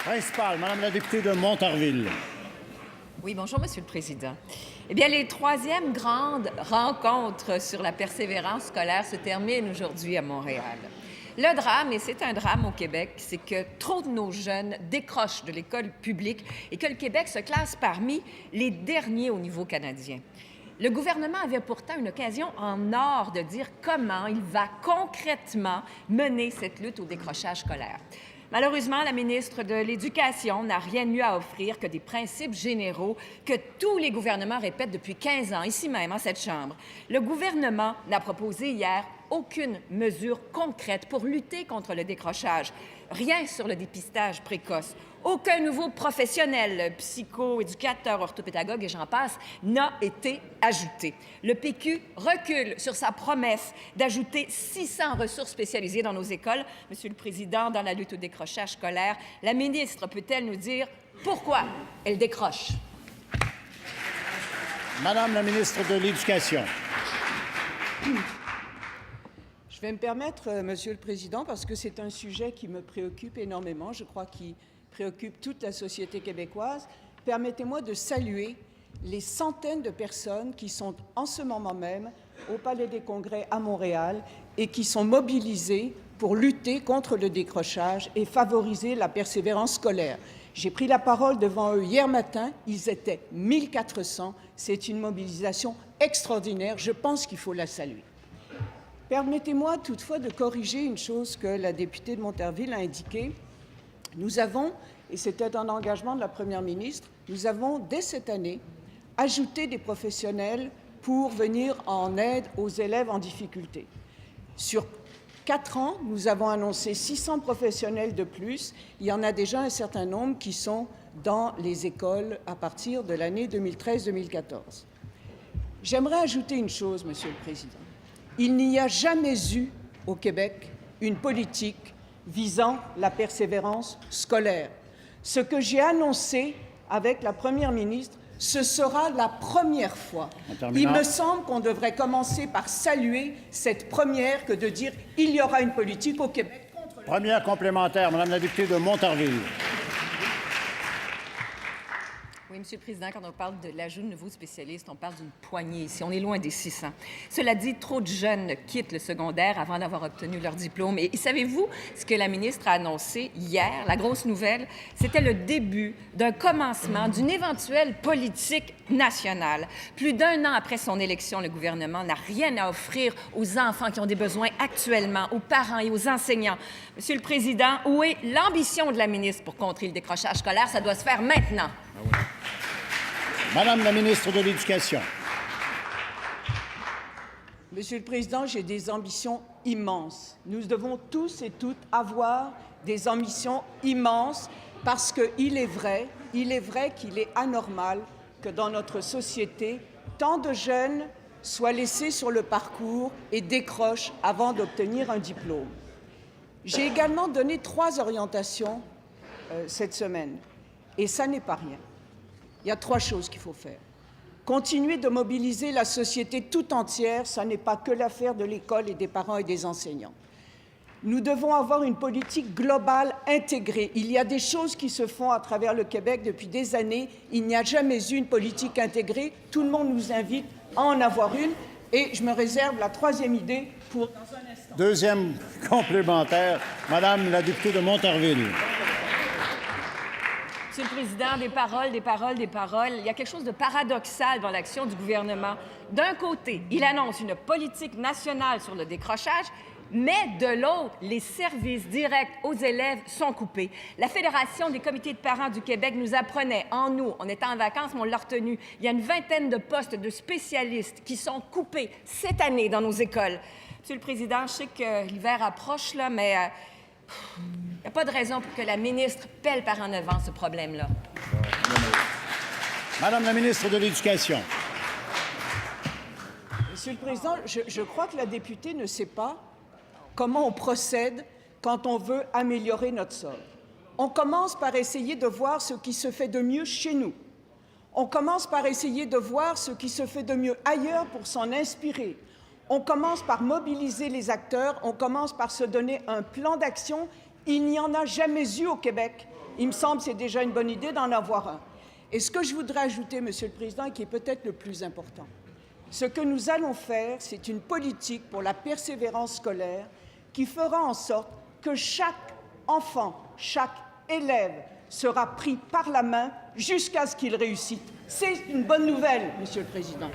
Principal, Madame la députée de Montarville. Oui, bonjour, Monsieur le Président. Eh bien, les troisièmes grandes rencontres sur la persévérance scolaire se terminent aujourd'hui à Montréal. Le drame, et c'est un drame au Québec, c'est que trop de nos jeunes décrochent de l'école publique et que le Québec se classe parmi les derniers au niveau canadien. Le gouvernement avait pourtant une occasion en or de dire comment il va concrètement mener cette lutte au décrochage scolaire. Malheureusement, la ministre de l'Éducation n'a rien de mieux à offrir que des principes généraux que tous les gouvernements répètent depuis 15 ans, ici même, en cette Chambre. Le gouvernement n'a proposé hier aucune mesure concrète pour lutter contre le décrochage. Rien sur le dépistage précoce. Aucun nouveau professionnel, psycho-éducateur, orthopédagogue et j'en passe, n'a été ajouté. Le PQ recule sur sa promesse d'ajouter 600 ressources spécialisées dans nos écoles. Monsieur le Président, dans la lutte au décrochage scolaire, la ministre peut-elle nous dire pourquoi elle décroche? Madame la ministre de l'Éducation. Je vais me permettre, Monsieur le Président, parce que c'est un sujet qui me préoccupe énormément, je crois qu'il préoccupe toute la société québécoise. Permettez-moi de saluer les centaines de personnes qui sont en ce moment même au Palais des Congrès à Montréal et qui sont mobilisées pour lutter contre le décrochage et favoriser la persévérance scolaire. J'ai pris la parole devant eux hier matin, ils étaient 1400. C'est une mobilisation extraordinaire, je pense qu'il faut la saluer. Permettez-moi toutefois de corriger une chose que la députée de Montarville a indiquée. Nous avons, et c'était un engagement de la Première ministre, nous avons dès cette année ajouté des professionnels pour venir en aide aux élèves en difficulté. Sur 4 ans, nous avons annoncé 600 professionnels de plus. Il y en a déjà un certain nombre qui sont dans les écoles à partir de l'année 2013-2014. J'aimerais ajouter une chose, Monsieur le Président. Il n'y a jamais eu au Québec une politique visant la persévérance scolaire. Ce que j'ai annoncé avec la Première ministre, ce sera la première fois. Il me semble qu'on devrait commencer par saluer cette première que de dire il y aura une politique au Québec contre le... Première complémentaire, Madame la députée de Montarville. Oui, Monsieur le Président, quand on parle de l'ajout de nouveaux spécialistes, on parle d'une poignée ici. On est loin des 600. Cela dit, trop de jeunes quittent le secondaire avant d'avoir obtenu leur diplôme. Et savez-vous ce que la ministre a annoncé hier? La grosse nouvelle, c'était le début d'un commencement d'une éventuelle politique nationale. Plus d'1 an après son élection, le gouvernement n'a rien à offrir aux enfants qui ont des besoins actuellement, aux parents et aux enseignants. Monsieur le Président, où est l'ambition de la ministre pour contrer le décrochage scolaire? Ça doit se faire maintenant. Madame la ministre de l'Éducation. Monsieur le Président, j'ai des ambitions immenses. Nous devons tous et toutes avoir des ambitions immenses parce qu'il est vrai qu'il est anormal que dans notre société, tant de jeunes soient laissés sur le parcours et décrochent avant d'obtenir un diplôme. J'ai également donné 3 orientations cette semaine, et ça n'est pas rien. Il y a 3 choses qu'il faut faire. Continuer de mobiliser la société tout entière, ça n'est pas que l'affaire de l'école et des parents et des enseignants. Nous devons avoir une politique globale intégrée. Il y a des choses qui se font à travers le Québec depuis des années. Il n'y a jamais eu une politique intégrée. Tout le monde nous invite à en avoir une. Et je me réserve la 3e idée pour dans un instant. 2e complémentaire, Madame la députée de Montarville. Monsieur le Président, des paroles, des paroles, des paroles. Il y a quelque chose de paradoxal dans l'action du gouvernement. D'un côté, il annonce une politique nationale sur le décrochage, mais de l'autre, les services directs aux élèves sont coupés. La Fédération des comités de parents du Québec nous apprenait en août, on était en vacances, mais on l'a retenu, il y a une 20aine de postes de spécialistes qui sont coupés cette année dans nos écoles. Monsieur le Président, je sais que l'hiver approche, là, mais il n'y a pas de raison pour que la ministre pèle par en avant ce problème-là. Madame la ministre de l'Éducation. Monsieur le Président, je crois que la députée ne sait pas comment on procède quand on veut améliorer notre sort. On commence par essayer de voir ce qui se fait de mieux chez nous. On commence par essayer de voir ce qui se fait de mieux ailleurs pour s'en inspirer. On commence par mobiliser les acteurs, on commence par se donner un plan d'action Il n'y en a jamais eu au Québec. Il me semble que c'est déjà une bonne idée d'en avoir un. Et ce que je voudrais ajouter, Monsieur le Président, et qui est peut-être le plus important, ce que nous allons faire, c'est une politique pour la persévérance scolaire qui fera en sorte que chaque enfant, chaque élève sera pris par la main jusqu'à ce qu'il réussisse. C'est une bonne nouvelle, Monsieur le Président.